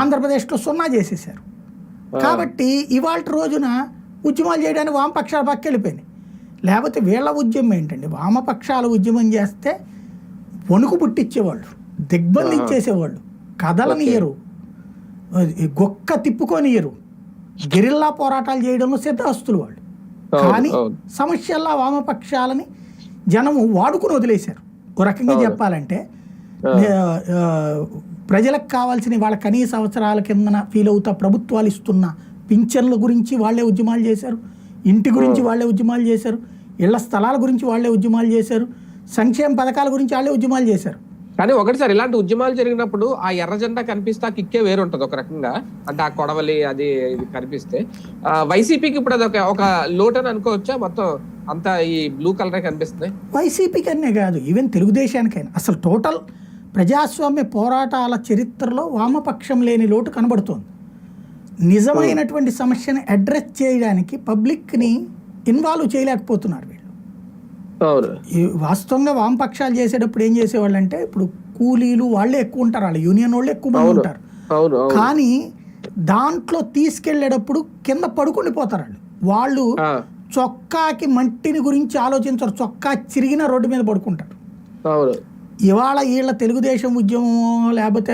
ఆంధ్రప్రదేశ్లో 0 చేసేసారు. కాబట్టి ఇవాళ రోజున ఉద్యమాలు చేయడానికి వామపక్షాల పక్క వెళ్ళిపోయినాయి. లేకపోతే వీళ్ళ ఉద్యమం ఏంటండి, వామపక్షాల ఉద్యమం చేస్తే వణుకు పుట్టించేవాళ్ళు, దిగ్బంధించేసేవాళ్ళు, కథలనియరు, గొక్క తిప్పుకొనియరు, గెరిల్లా పోరాటాలు చేయడంలో సిద్ధహస్తులు వాళ్ళు. కానీ సమస్యల్లో వామపక్షాలని జనము వాడుకుని వదిలేశారు. ఓ రకంగా చెప్పాలంటే ప్రజలకు కావాల్సిన వాళ్ళ కనీస అవసరాల కిందన ఫీల్ అవుతా ప్రభుత్వాలు ఇస్తున్న పింఛన్ల గురించి వాళ్ళే ఉద్యమాలు చేశారు, ఇంటి గురించి వాళ్ళే ఉద్యమాలు చేశారు, ఇళ్ల స్థలాల గురించి వాళ్ళే ఉద్యమాలు చేశారు, సంక్షేమ పథకాల గురించి వాళ్ళే ఉద్యమాలు చేశారు. కానీ ఒకటి సార్, ఇలాంటి ఉద్యమాలు జరిగినప్పుడు ఆ ఎర్ర జెండా కనిపిస్తే ఆ కిక్కే వేరుంటది ఒక రకంగా. అంటే ఆ కొడవలి అది ఇది కనిపిస్తే వైసీపీకి ఇప్పుడు అది ఒక లోటు అని అనుకోవచ్చా? మొత్తం అంతా ఈ బ్లూ కలరే కనిపిస్తుంది. వైసీపీకి అనే కాదు, ఈవెన్ తెలుగుదేశానికైనా అసలు టోటల్ ప్రజాస్వామ్య పోరాటాల చరిత్రలో వామపక్షం లేని లోటు కనబడుతోంది. నిజమైనటువంటి సమస్యను అడ్రస్ చేయడానికి పబ్లిక్ని ఇన్వాల్వ్ చేయలేకపోతున్నారు వీళ్ళు. వాస్తవంగా వామపక్షాలు చేసేటప్పుడు ఏం చేసేవాళ్ళు అంటే, ఇప్పుడు కూలీలు వాళ్ళే ఎక్కువ ఉంటారు, వాళ్ళ యూనియన్ వాళ్ళు ఎక్కువ మంది ఉంటారు. కానీ దాంట్లో తీసుకెళ్లేటప్పుడు కింద పడుకుండిపోతారు వాళ్ళు. చొక్కాకి మట్టిని గురించి ఆలోచించరు, చొక్కా చిరిగిన రోడ్డు మీద పడుకుంటారు. ఇవాళ వీళ్ళ తెలుగుదేశం ఉద్యమం లేకపోతే